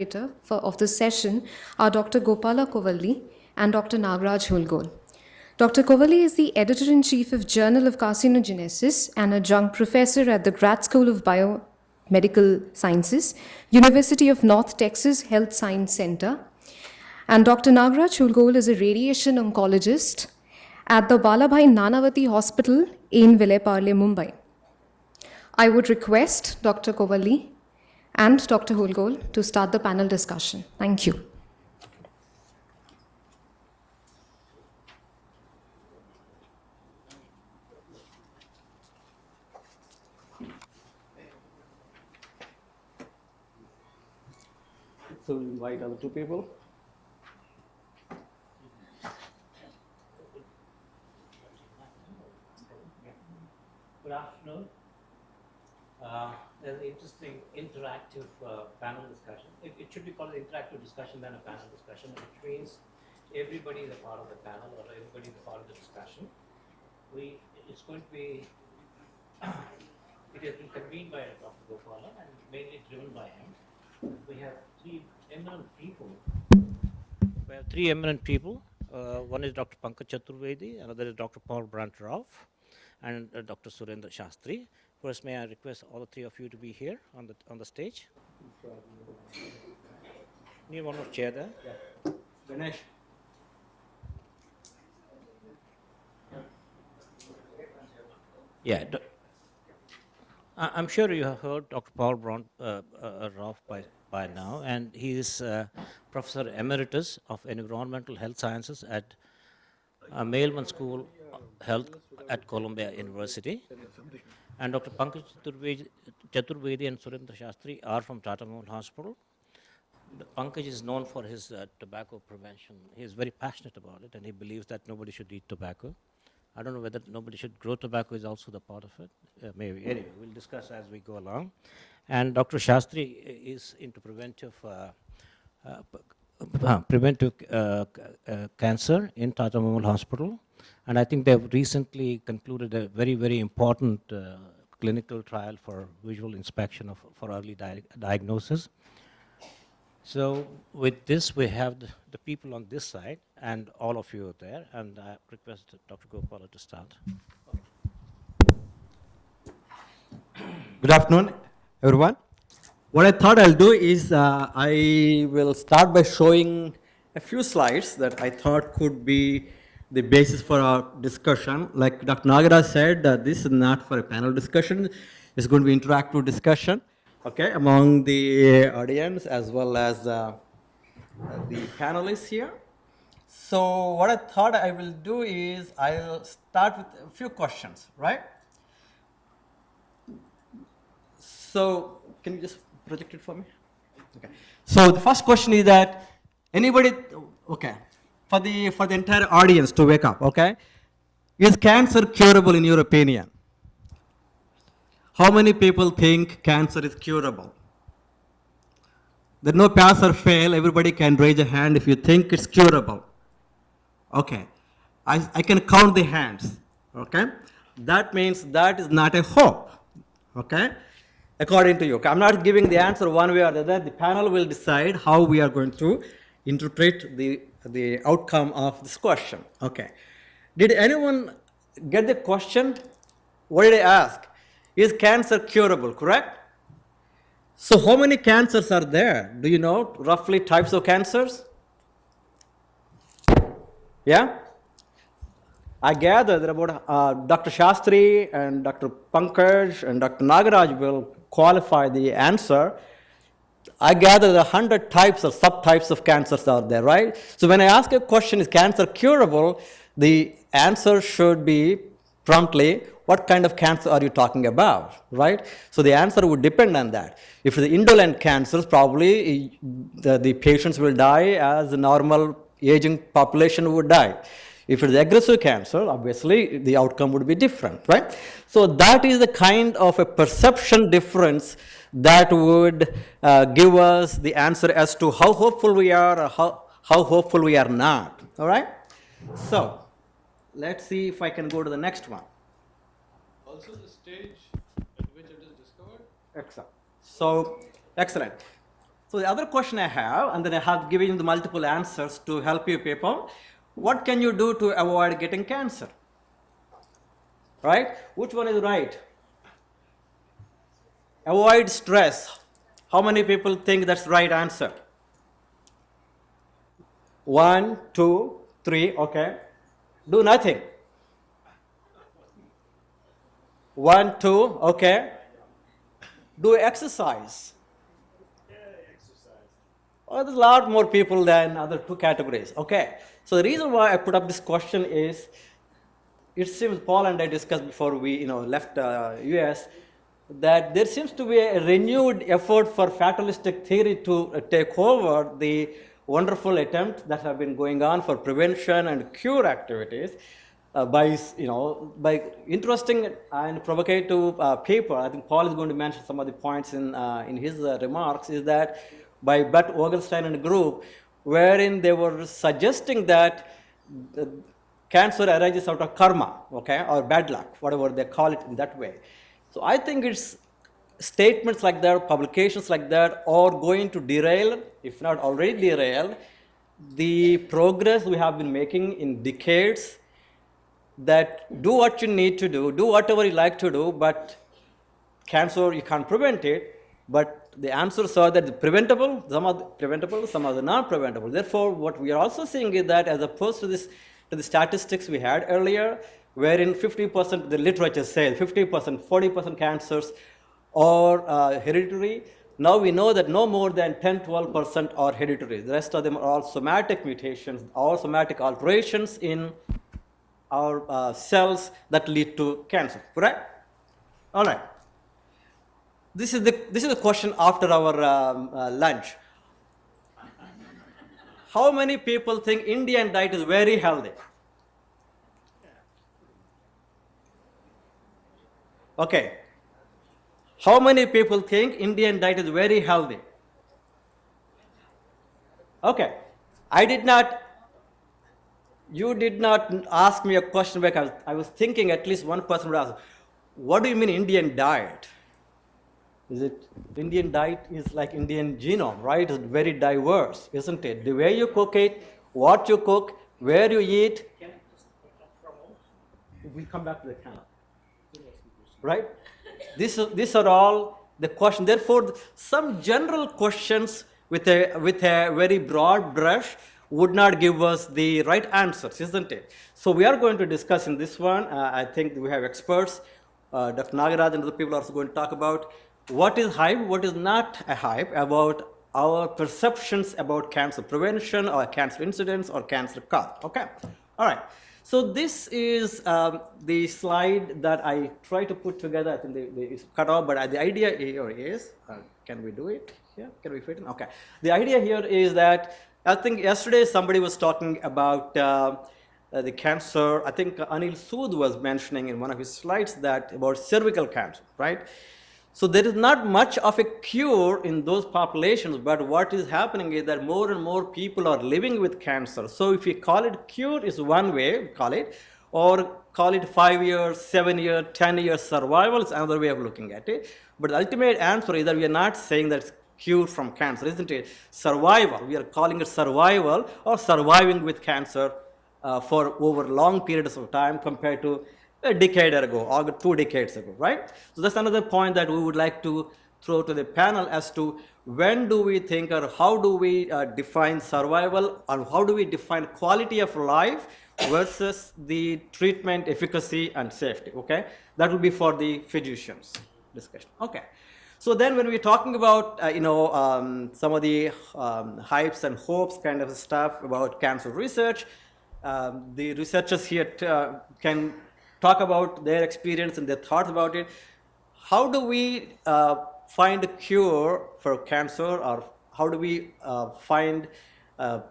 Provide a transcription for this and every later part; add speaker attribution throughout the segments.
Speaker 1: of this session are Dr. Gopala Kovalli and Dr. Nagaraj Hulgol. Dr. Kovalli is the editor-in-chief of Journal of Carcinogenesis and adjunct professor at the Grad School of Biomedical Sciences, University of North Texas Health Science Center. And Dr. Nagaraj Hulgol is a radiation oncologist at the Balabhai Nanavati Hospital in Vileparle, Mumbai. I would request Dr. Kovalli and Dr. Hulgol to start the panel discussion. Thank you.
Speaker 2: So we invite other two people.
Speaker 3: Good afternoon. There's an interesting interactive panel discussion. It should be called an interactive discussion than a panel discussion, which means everybody is a part of the panel or everybody is a part of the discussion. It's going to be, it has been convened by Dr. Gopala and mainly driven by him. We have three eminent people. One is Dr. Pankaj Chaturvedi, another is Dr. Paul Brandt-Rao, and Dr. Surendra Shastri. First, may I request all the three of you to be here on the stage? Need one more chair there?
Speaker 2: Yeah. Ganesh.
Speaker 3: Yeah. I'm sure you have heard Dr. Paul Brandt-Rao by now, and he is Professor Emeritus of Environmental Health Sciences at Mailman School of Health at Columbia University. And Dr. Pankaj Chaturvedi and Surendra Shastri are from Tata Memorial Hospital. Pankaj is known for his tobacco prevention. He is very passionate about it, and he believes that nobody should eat tobacco. I don't know whether nobody should grow tobacco is also the part of it. Maybe. Anyway, we'll discuss as we go along. And Dr. Shastri is into preventive cancer in Tata Memorial Hospital. And I think they've recently concluded a very, very important clinical trial for visual inspection for early diagnosis. So with this, we have the people on this side and all of you are there. And I request Dr. Gopala to start.
Speaker 2: Good afternoon, everyone. What I thought I'll do is I will start by showing a few slides that I thought could be the basis for our discussion. Like Dr. Nagaraj said, this is not for a panel discussion. It's going to be interactive discussion, okay, among the audience as well as the panelists here. So what I thought I will do is I'll start with a few questions, right? So can you just project it for me? Okay. So the first question is that anybody, okay, for the entire audience to wake up, okay? Is cancer curable in your opinion? How many people think cancer is curable? There's no pass or fail. Everybody can raise a hand if you think it's curable. Okay. I can count the hands, okay? That means that is not a hope, okay? According to you. Okay? I'm not giving the answer one way or the other. The panel will decide how we are going to interpret the outcome of this question. Okay. Did anyone get the question? What did I ask? Is cancer curable, correct? So how many cancers are there? Do you know roughly types of cancers? Yeah? I gather that about Dr. Shastri and Dr. Pankaj and Dr. Nagaraj will qualify the answer. I gather 100 types or subtypes of cancers are there, right? So when I ask a question, is cancer curable, the answer should be promptly, what kind of cancer are you talking about, right? So the answer would depend on that. If the indolent cancers, probably the patients will die as the normal aging population would die. If it's aggressive cancer, obviously the outcome would be different, right? So that is the kind of a perception difference that would give us the answer as to how hopeful we are or how hopeful we are not, all right? So let's see if I can go to the next one.
Speaker 4: Also the stage at which it is discovered?
Speaker 2: Excellent. So, excellent. So the other question I have, and then I have given you the multiple answers to help you people. What can you do to avoid getting cancer? Right? Which one is right? Avoid stress. How many people think that's the right answer? 1, 2, 3, okay. Do nothing. 1, 2, okay. Do exercise. Oh, there's a lot more people than other two categories. Okay. So the reason why I put up this question is, it seems Paul and I discussed before we left US, that there seems to be a renewed effort for fatalistic theory to take over the wonderful attempts that have been going on for prevention and cure activities by interesting and provocative paper. I think Paul is going to mention some of the points in his remarks, is that by Bert Vogelstein and group, wherein they were suggesting that cancer arises out of karma, okay, or bad luck, whatever they call it in that way. So I think it's statements like that, publications like that are going to derail, if not already derail, the progress we have been making in decades, that do what you need to do whatever you like to do, but cancer, you can't prevent it. But the answers are that preventable, some are preventable, some are not preventable. Therefore, what we are also seeing is that, as opposed to the statistics we had earlier, wherein 50%, the literature says 50%, 40% cancers are hereditary. Now we know that no more than 10-12% are hereditary. The rest of them are all somatic mutations, all somatic alterations in our cells that lead to cancer. Correct? All right. This is the question after our lunch. How many people think Indian diet is very healthy? Okay. How many people think Indian diet is very healthy? Okay. You did not ask me a question because I was thinking at least one person would ask, what do you mean Indian diet? Is it Indian diet is like Indian genome, right? It's very diverse, isn't it? The way you cook it, what you cook, where you eat. We'll come back to the camera. Right? These are all the questions. Therefore, some general questions with a very broad brush would not give us the right answers, isn't it? So we are going to discuss in this one. I think we have experts. Dr. Nagaraj and other people are also going to talk about what is hype, what is not a hype, about our perceptions about cancer prevention or cancer incidence or cancer cause. Okay, all right. So this is the slide that I try to put together. I think it's cut off, but the idea here is, can we do it here? Can we fit in? Okay. The idea here is that, I think yesterday somebody was talking about the cancer. I think Anil Sood was mentioning in one of his slides that about cervical cancer, right? So there is not much of a cure in those populations, but what is happening is that more and more people are living with cancer. So if we call it cure is one way, we call it, or call it 5 years, 7 years, 10 years survival is another way of looking at it. But the ultimate answer is that we are not saying that it's cure from cancer, isn't it? Survival, we are calling it survival or surviving with cancer for over long periods of time compared to a decade ago or 2 decades ago, right? So that's another point that we would like to throw to the panel as to when do we think or how do we define survival, or how do we define quality of life versus the treatment efficacy and safety, okay? That will be for the physicians discussion, okay? So then when we're talking about, some of the hypes and hopes kind of stuff about cancer research, the researchers here can talk about their experience and their thoughts about it. How do we find a cure for cancer, or how do we find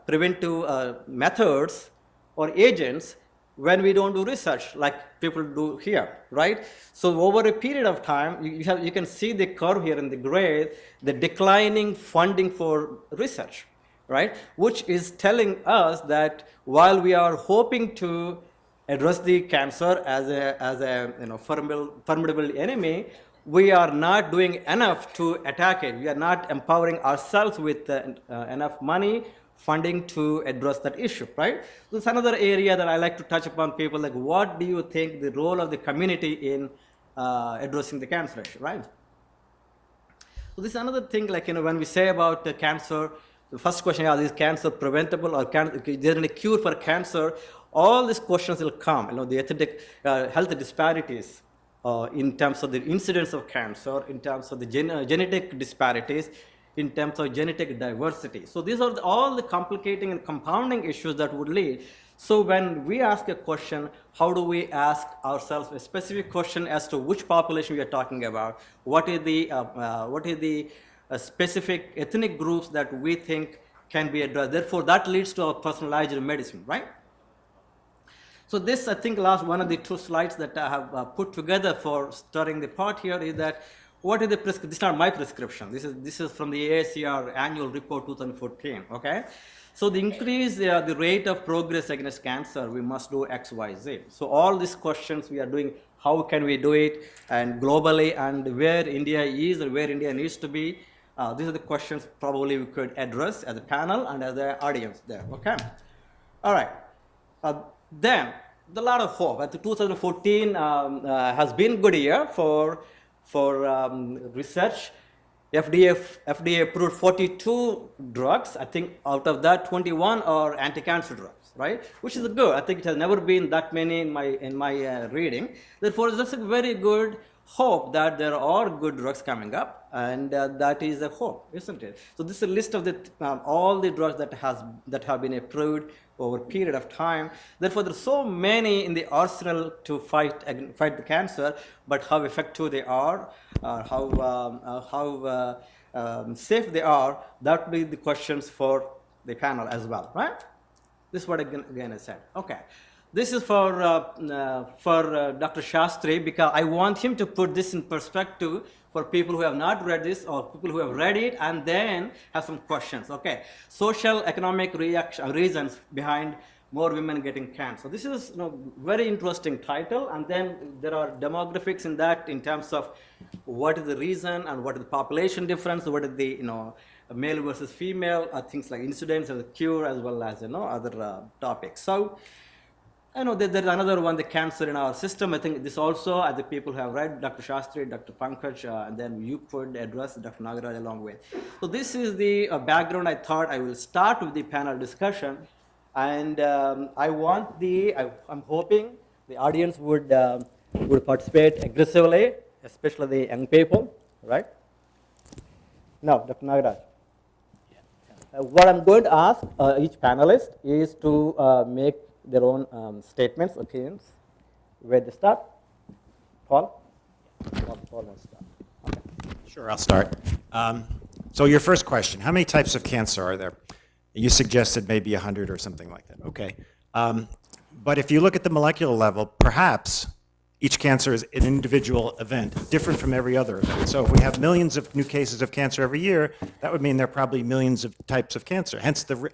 Speaker 2: preventive methods or agents when we don't do research like people do here, right? So over a period of time, you can see the curve here in the gray, the declining funding for research, right? Which is telling us that while we are hoping to address the cancer as a formidable enemy, we are not doing enough to attack it. We are not empowering ourselves with enough money, funding to address that issue, right? So it's another area that I like to touch upon people, like what do you think the role of the community in addressing the cancer issue, right? So this is another thing, like, when we say about cancer, the first question is cancer preventable, or is there any cure for cancer? All these questions will come, the ethnic health disparities in terms of the incidence of cancer, in terms of the genetic disparities, in terms of genetic diversity. So these are all the complicating and compounding issues that would lead. So when we ask a question, how do we ask ourselves a specific question as to which population we are talking about? What is the specific ethnic groups that we think can be addressed? Therefore, that leads to our personalized medicine, right? So this, I think, last one of the two slides that I have put together for stirring the pot here is that what is the prescription? This is not my prescription. This is from the AACR annual report 2014. Okay, so the increase the rate of progress against cancer, we must do X, Y, Z. So all these questions we are doing, how can we do it, and globally, and where India is or where India needs to be. These are the questions probably we could address as a panel and as an audience there. Okay, all right. Then the lot of hope. 2014 has been a good year for research. FDA approved 42 drugs. I think out of that, 21 are anti-cancer drugs, right? Which is good. I think it has never been that many in my reading. Therefore, it's a very good hope that there are good drugs coming up, and that is a hope, isn't it? So this is a list of all the drugs that have been approved over a period of time. Therefore, there are so many in the arsenal to fight the cancer, but how effective they are, how safe they are, that will be the questions for the panel as well, right? This is what again I said. Okay. This is for Dr. Shastri, because I want him to put this in perspective for people who have not read this or people who have read it and then have some questions. Okay, social economic reasons behind more women getting cancer. This is very interesting title, and then there are demographics in that in terms of what is the reason and what is the population difference, what is the male versus female, things like incidence of the cure, as well as other topics. So there's another one, the cancer in our system. I think this also, as the people who have read, Dr. Shastri, Dr. Pankaj, and then you could address Dr. Nagaraj along with. So this is the background. I thought I will start with the panel discussion, and I'm hoping the audience would participate aggressively, especially the young people, right? Now, Dr. Nagaraj. What I'm going to ask each panelist is to make their own statements, opinions. Where they start? Paul? Paul wants to start. Okay.
Speaker 5: Sure, I'll start. So your first question, how many types of cancer are there? You suggested maybe 100 or something like that. Okay. But if you look at the molecular level, perhaps each cancer is an individual event, different from every other event. So if we have millions of new cases of cancer every year, that would mean there are probably millions of types of cancer, hence the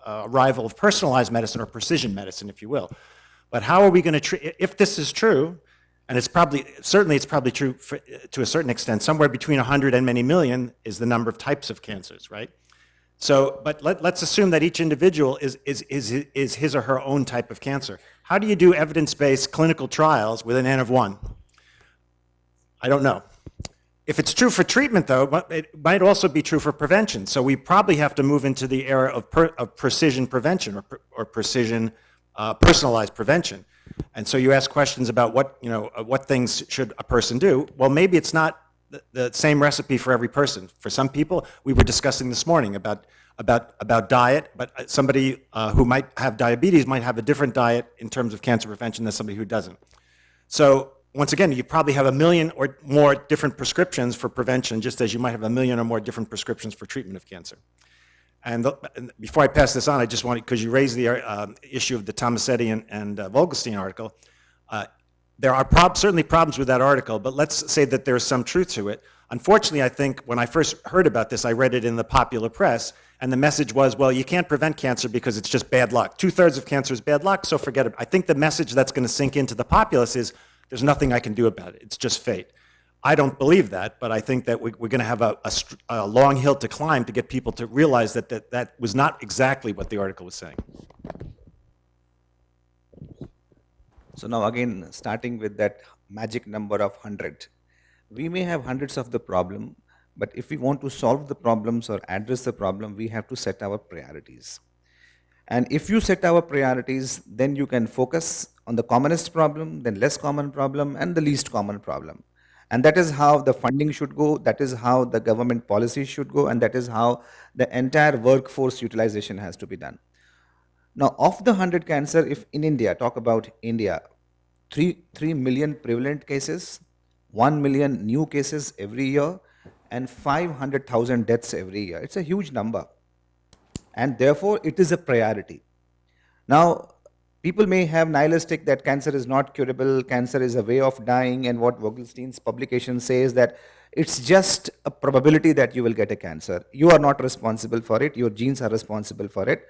Speaker 5: arrival of personalized medicine, or precision medicine, if you will. But how are we going to treat, if this is true, and it's probably true to a certain extent, somewhere between 100 and many million is the number of types of cancers, right? So, but let's assume that each individual is his or her own type of cancer. How do you do evidence-based clinical trials with an N of 1? I don't know. If it's true for treatment, though, it might also be true for prevention. So we probably have to move into the era of precision prevention, or precision personalized prevention. And so you ask questions about what things should a person do. Well, maybe it's not the same recipe for every person. For some people, we were discussing this morning about diet, but somebody who might have diabetes might have a different diet in terms of cancer prevention than somebody who doesn't. So once again, you probably have 1 million or more different prescriptions for prevention, just as you might have 1 million or more different prescriptions for treatment of cancer. And before I pass this on, I just wanted, because you raised the issue of the Tomasetti and Vogelstein article, there are certainly problems with that article, but let's say that there's some truth to it. Unfortunately, I think when I first heard about this, I read it in the popular press, and the message was, well, you can't prevent cancer because it's just bad luck. 2/3 of cancer is bad luck, so forget it. I think the message that's going to sink into the populace is, there's nothing I can do about it. It's just fate. I don't believe that, but I think that we're going to have a long hill to climb to get people to realize that was not exactly what the article was saying.
Speaker 6: So now again, starting with that magic number of 100, we may have hundreds of the problem, but if we want to solve the problems or address the problem, we have to set our priorities. And if you set our priorities, then you can focus on the commonest problem, then less common problem, and the least common problem. And that is how the funding should go, that is how the government policy should go, and that is how the entire workforce utilization has to be done. Now, of the 100 cancer, if in India, talk about India, 3 million prevalent cases, 1 million new cases every year, and 500,000 deaths every year. It's a huge number. And therefore, it is a priority. Now, people may have nihilistic that cancer is not curable, cancer is a way of dying, and what Vogelstein's publication says that it's just a probability that you will get a cancer. You are not responsible for it, your genes are responsible for it.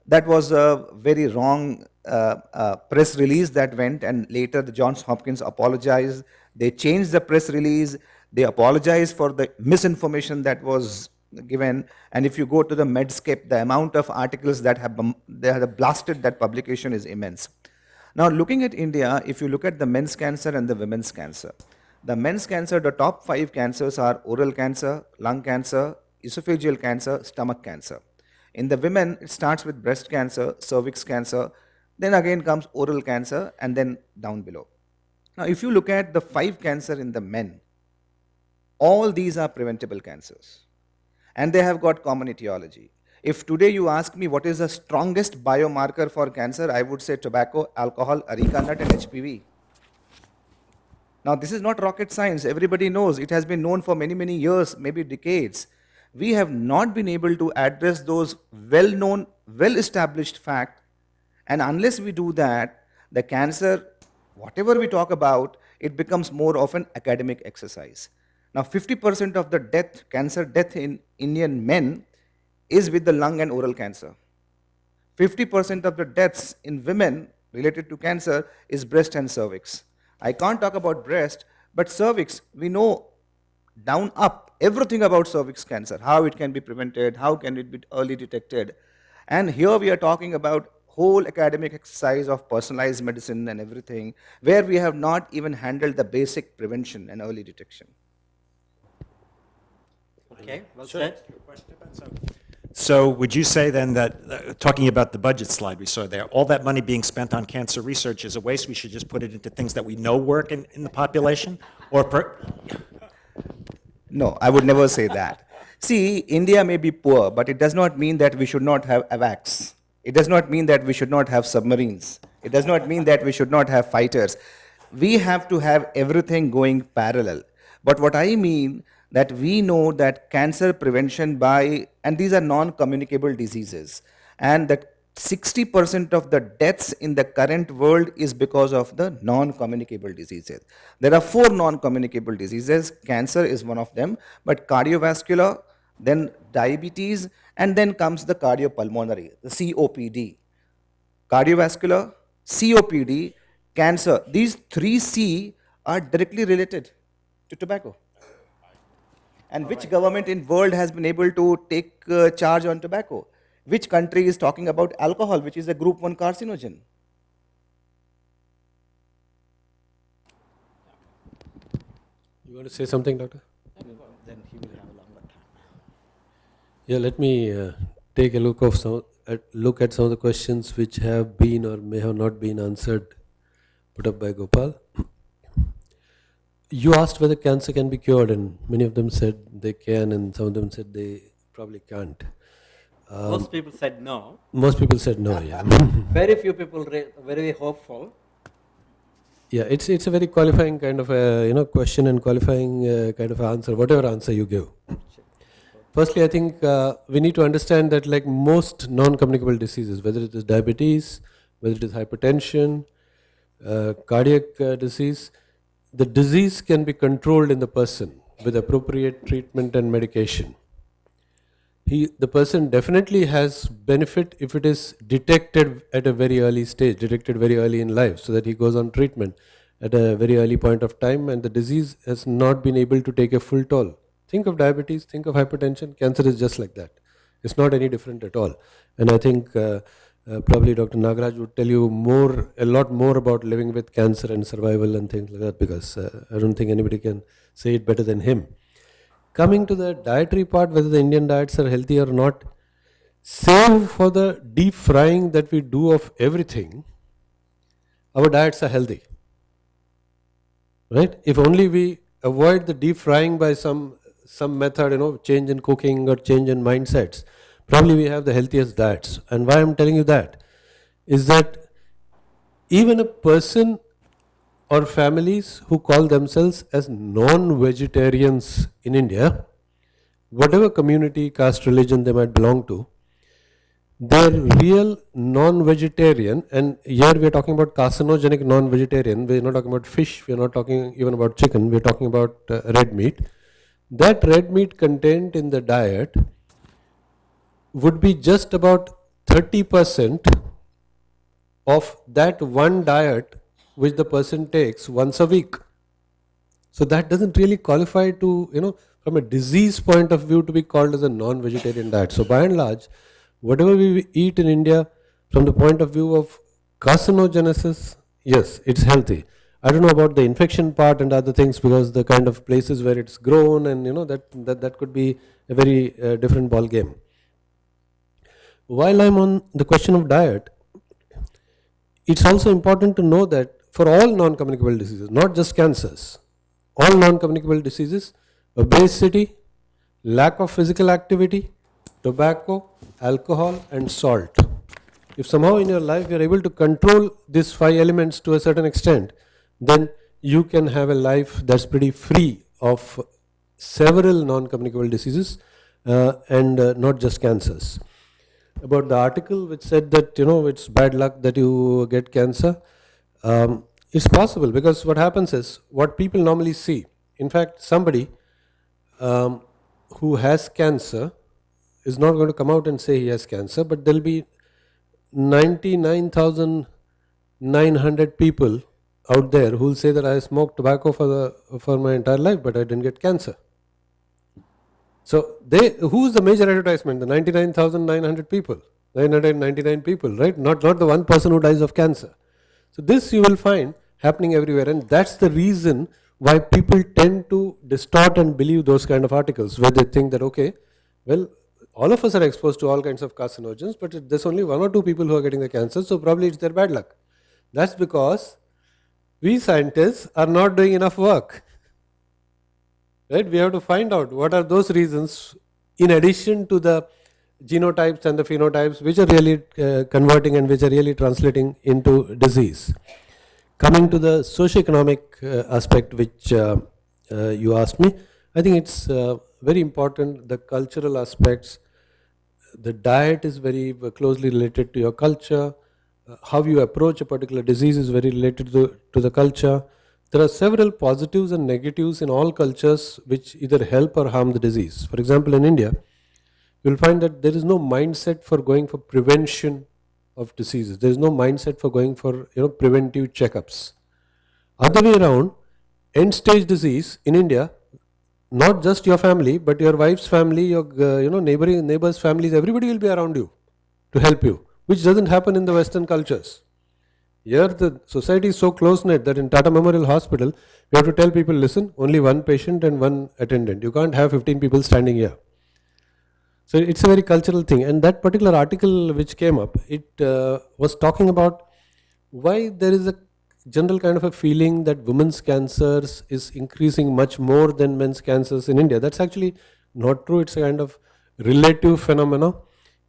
Speaker 6: That was a very wrong press release that went, and later the Johns Hopkins apologized. They changed the press release. They apologized for the misinformation that was given. And if you go to the Medscape, the amount of articles that have blasted that publication is immense. Now, looking at India, if you look at the men's cancer and the women's cancer, the men's cancer, the top 5 cancers are oral cancer, lung cancer, esophageal cancer, stomach cancer. In the women, it starts with breast cancer, cervix cancer, then again comes oral cancer, and then down below. Now, if you look at the 5 cancer in the men, all these are preventable cancers. And they have got common etiology. If today you ask me what is the strongest biomarker for cancer, I would say tobacco, alcohol, areca nut, and HPV. Now, this is not rocket science. Everybody knows. It has been known for many, many years, maybe decades. We have not been able to address those well-known, well-established facts. And unless we do that, the cancer, whatever we talk about, it becomes more of an academic exercise. Now, 50% of the cancer death in Indian men is with the lung and oral cancer. 50% of the deaths in women related to cancer is breast and cervix. I can't talk about breast, but cervix, we know down up everything about cervix cancer, how it can be prevented, how can it be early detected. And here we are talking about whole academic exercise of personalized medicine and everything, where we have not even handled the basic prevention and early detection.
Speaker 2: Okay, well said.
Speaker 5: So would you say then that, talking about the budget slide we saw there, all that money being spent on cancer research is a waste? We should just put it into things that we know work in the population?
Speaker 6: No, I would never say that. See, India may be poor, but it does not mean that we should not have AVACs. It does not mean that we should not have submarines. It does not mean that we should not have fighters. We have to have everything going parallel. But what I mean, that we know that cancer prevention and these are non-communicable diseases, and that 60% of the deaths in the current world is because of the non-communicable diseases. There are 4 non-communicable diseases. Cancer is one of them, but cardiovascular, then diabetes, and then comes the cardiopulmonary, the COPD. Cardiovascular, COPD, cancer. These 3 C are directly related to tobacco. And which government in world has been able to take charge on tobacco? Which country is talking about alcohol, which is a group 1 carcinogen?
Speaker 4: You want to say something, Doctor?
Speaker 3: Then he will have a longer time.
Speaker 4: Yeah, let me take a look at some of the questions which have been or may have not been answered, put up by Gopal. You asked whether cancer can be cured, and many of them said they can, and some of them said they probably can't.
Speaker 2: Most people said no.
Speaker 4: Most people said no, yeah.
Speaker 2: Very few people very hopeful.
Speaker 4: Yeah, it's a very qualifying kind of a question and qualifying kind of answer, whatever answer you give. Firstly, I think we need to understand that like most non-communicable diseases, whether it is diabetes, whether it is hypertension, cardiac disease, the disease can be controlled in the person with appropriate treatment and medication. The person definitely has benefit if it is detected at a very early stage, detected very early in life, so that he goes on treatment. at a very early point of time, and the disease has not been able to take a full toll. Think of diabetes, think of hypertension, cancer is just like that. It's not any different at all. And I think probably Dr. Nagaraj would tell you a lot more about living with cancer and survival and things like that, because I don't think anybody can say it better than him. Coming to the dietary part, whether the Indian diets are healthy or not, save for the deep frying that we do of everything, our diets are healthy. Right? If only we avoid the deep frying by some method, change in cooking or change in mindsets, probably we have the healthiest diets. And why I'm telling you that is that even a person or families who call themselves as non-vegetarians in India, whatever community, caste, religion they might belong to, they're real non-vegetarian, and here we are talking about carcinogenic non-vegetarian. We're not talking about fish, we're not talking even about chicken, we're talking about red meat. That red meat content in the diet would be just about 30% of that one diet which the person takes once a week. So that doesn't really qualify to, from a disease point of view, to be called as a non-vegetarian diet. So by and large, whatever we eat in India, from the point of view of carcinogenesis, yes, it's healthy. I don't know about the infection part and other things, because the kind of places where it's grown, and that could be a very different ball game. While I'm on the question of diet, it's also important to know that for all non-communicable diseases, not just cancers, all non-communicable diseases, obesity, lack of physical activity, tobacco, alcohol and salt. If somehow in your life you are able to control these 5 elements to a certain extent, then you can have a life that's pretty free of several non-communicable diseases and not just cancers. About the article which said that it's bad luck that you get cancer, it's possible, because what happens is, what people normally see, in fact somebody who has cancer is not going to come out and say he has cancer, but there'll be 99,900 people out there who will say that I smoked tobacco for my entire life, but I didn't get cancer. So who's the major advertisement? The 99,900 people, 999 people, right? Not the one person who dies of cancer. So this you will find happening everywhere, and that's the reason why people tend to distort and believe those kind of articles, where they think that, okay, well, all of us are exposed to all kinds of carcinogens, but there's only 1 or 2 people who are getting the cancer, so probably it's their bad luck. That's because we scientists are not doing enough work. Right? We have to find out what are those reasons, in addition to the genotypes and the phenotypes, which are really converting and which are really translating into disease. Coming to the socioeconomic aspect which you asked me, I think it's very important, the cultural aspects. The diet is very closely related to your culture. How you approach a particular disease is very related to the culture. There are several positives and negatives in all cultures which either help or harm the disease. For example, in India, you will find that there is no mindset for going for prevention of diseases. There is no mindset for going for preventive checkups. Other way around, end stage disease in India, not just your family, but your wife's family, your neighbors' families, everybody will be around you to help you, which doesn't happen in the Western cultures. Here the society is so close-knit that in Tata Memorial Hospital, we have to tell people, listen, only 1 patient and 1 attendant. You can't have 15 people standing here. So it's a very cultural thing. And that particular article which came up, it was talking about why there is a general kind of a feeling that women's cancers is increasing much more than men's cancers in India. That's actually not true. It's a kind of relative phenomena.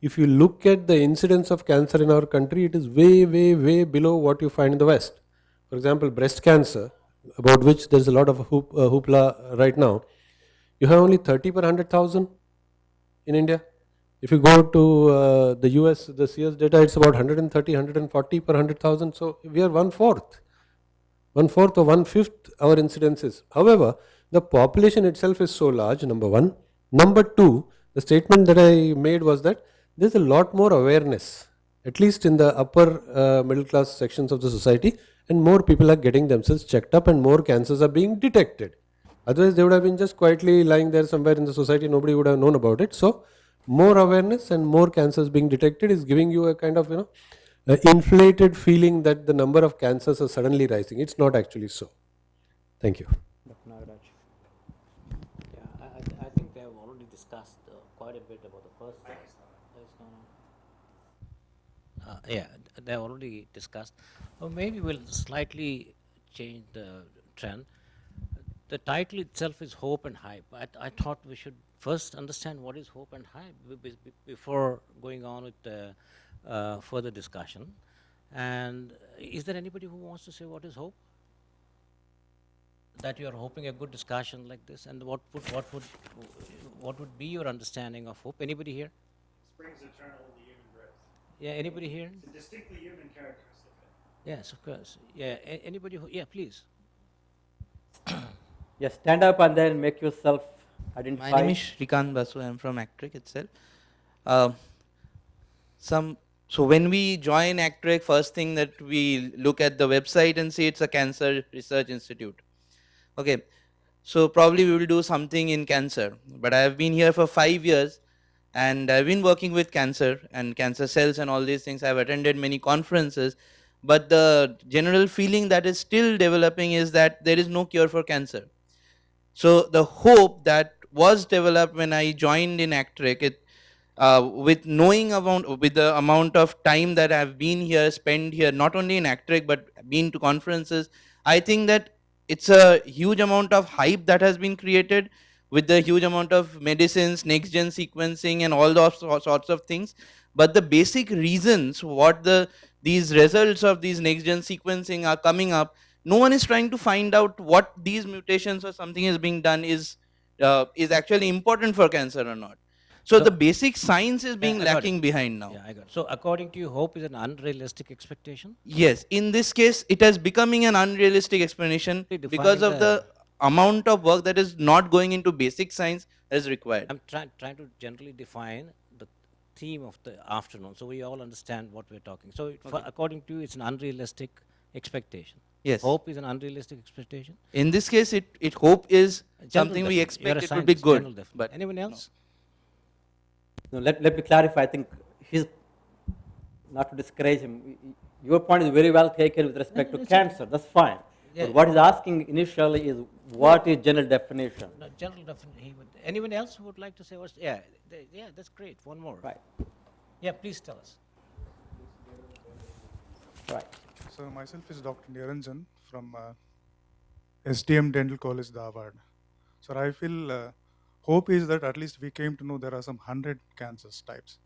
Speaker 4: If you look at the incidence of cancer in our country, it is way, way, way below what you find in the West. For example, breast cancer, about which there's a lot of hoopla right now, you have only 30 per 100,000 in India. If you go to the US, the CS data, it's about 130, 140 per 100,000. So we are 1/4 or 1/5 our incidences. However, the population itself is so large, number one. Number two, the statement that I made was that there's a lot more awareness, at least in the upper middle class sections of the society, and more people are getting themselves checked up and more cancers are being detected. Otherwise, they would have been just quietly lying there somewhere in the society, nobody would have known about it. So, more awareness and more cancers being detected is giving you a kind of, inflated feeling that the number of cancers are suddenly rising. It's not actually so. Thank you.
Speaker 2: Dr. Nagaraj.
Speaker 3: Yeah, I think they have already discussed quite a bit about the first. Yeah, they have already discussed. Or maybe we'll slightly change the trend. The title itself is Hope and Hype. I thought we should first understand what is hope and hype before going on with further discussion. And is there anybody who wants to say what is hope? That you are hoping a good discussion like this, and what would be your understanding of hope? Anybody here?
Speaker 7: Springs eternal, the human breath.
Speaker 3: Yeah, anybody here?
Speaker 7: It's a distinctly human characteristic.
Speaker 3: Yes, of course. Yeah, anybody who? Yeah, please.
Speaker 2: Yes, stand up and then make yourself identify.
Speaker 8: My name is Shrikant Basu. I am from Actric itself. Uh, so when we join Actric, first thing that we look at the website and see it's a cancer research institute. Okay, so probably we will do something in cancer. But I have been here for 5 years, and I've been working with cancer and cancer cells and all these things. I've attended many conferences, but the general feeling that is still developing is that there is no cure for cancer. So the hope that was developed when I joined in Actric, with knowing with the amount of time that I've been here, spent here, not only in Actric but been to conferences, I think that it's a huge amount of hype that has been created with the huge amount of medicines, next gen sequencing, and all those sorts of things. But the basic reasons what these results of these next gen sequencing are coming up, no one is trying to find out what these mutations or something is being done is actually important for cancer or not. So the basic science is being
Speaker 3: I got it.
Speaker 8: lacking behind now.
Speaker 3: Yeah, I got it. So according to you, hope is an unrealistic expectation?
Speaker 8: Yes, in this case, it is becoming an unrealistic explanation
Speaker 3: Defining
Speaker 8: because of the amount of work that is not going into basic science that is required.
Speaker 3: I'm trying to generally define the theme of the afternoon, so we all understand what we're talking. So according to you, it's an unrealistic expectation.
Speaker 8: Yes.
Speaker 3: Hope is an unrealistic expectation.
Speaker 8: In this case, it hope is
Speaker 3: General
Speaker 8: something we
Speaker 3: definition. You're
Speaker 8: expect
Speaker 3: a
Speaker 8: it would be
Speaker 3: scientist, general
Speaker 8: good.
Speaker 3: definition.
Speaker 8: But
Speaker 3: Anyone else?
Speaker 2: No, let me clarify. I think he's not to discourage him. Your point is very well taken with respect to cancer. That's fine.
Speaker 3: Yeah.
Speaker 2: But what he's asking initially is what is general definition?
Speaker 3: No, general definition. Anyone else who would like to say what's? Yeah, yeah, that's great. One more.
Speaker 2: Right.
Speaker 3: Yeah, please tell us.
Speaker 2: Right.
Speaker 7: So myself is Dr. Niranjan from SDM Dental College, Dharwad. So I feel hope is that at least we came to know there are some 100 cancers types.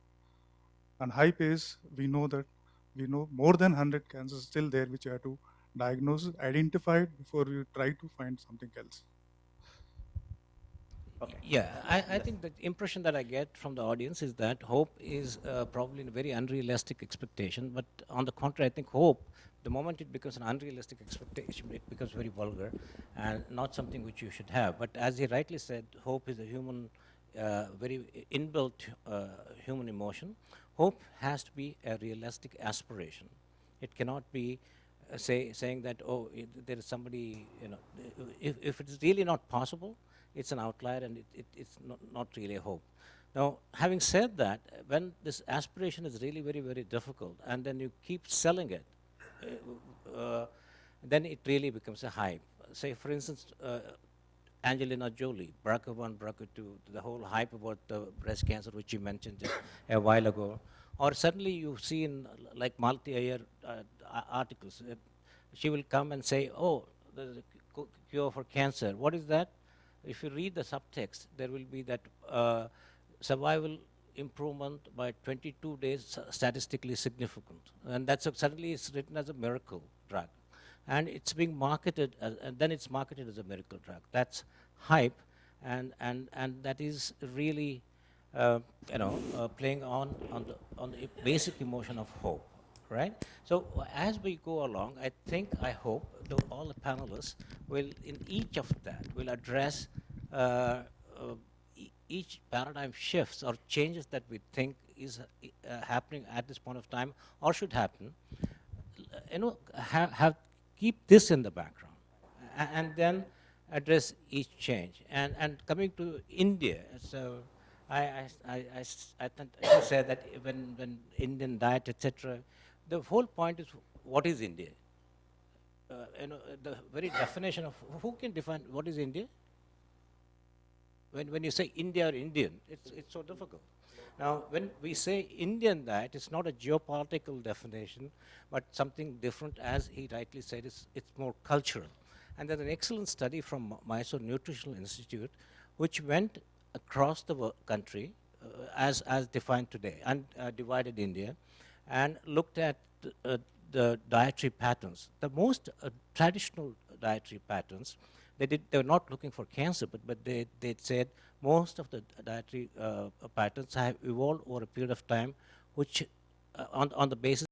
Speaker 7: And hype is we know more than 100 cancers still there which you have to diagnose, identify it before you try to find something else.
Speaker 2: Okay.
Speaker 3: Yeah, I think the impression that I get from the audience is that hope is probably a very unrealistic expectation. But on the contrary, I think hope, the moment it becomes an unrealistic expectation, it becomes very vulgar and not something which you should have. But as he rightly said, hope is a human, very inbuilt human emotion. Hope has to be a realistic aspiration. It cannot be saying that, oh, there is somebody, if it is really not possible, it's an outlier and it's not really a hope. Now, having said that, when this aspiration is really very, very difficult and then you keep selling it, then it really becomes a hype. Say, for instance, Angelina Jolie, BRCA 1, BRCA 2, the whole hype about the breast cancer, which you mentioned just a while ago. Or suddenly you see in like multi-year articles, she will come and say, oh, there's a cure for cancer. What is that? If you read the subtext, there will be that survival improvement by 22 days statistically significant. And that's suddenly it's written as a miracle drug. And it's being marketed, and then it's marketed as a miracle drug. That's hype, and that is really, playing on the basic emotion of hope, right? So as we go along, I hope all the panelists will, in each of that, will address each paradigm shifts or changes that we think is happening at this point of time or should happen. Have keep this in the background and then address each change. And coming to India, so I said that when Indian diet, etc., the whole point is what is India? The very definition of who can define what is India? When you say India or Indian, it's so difficult. Now, when we say Indian diet, it's not a geopolitical definition, but something different, as he rightly said, it's more cultural. And there's an excellent study from Mysore Nutritional Institute, which went across the country as defined today, and divided India, and looked at the dietary patterns. The most traditional dietary patterns, they were not looking for cancer, but they said most of the dietary patterns have evolved over a period of time, which on the basis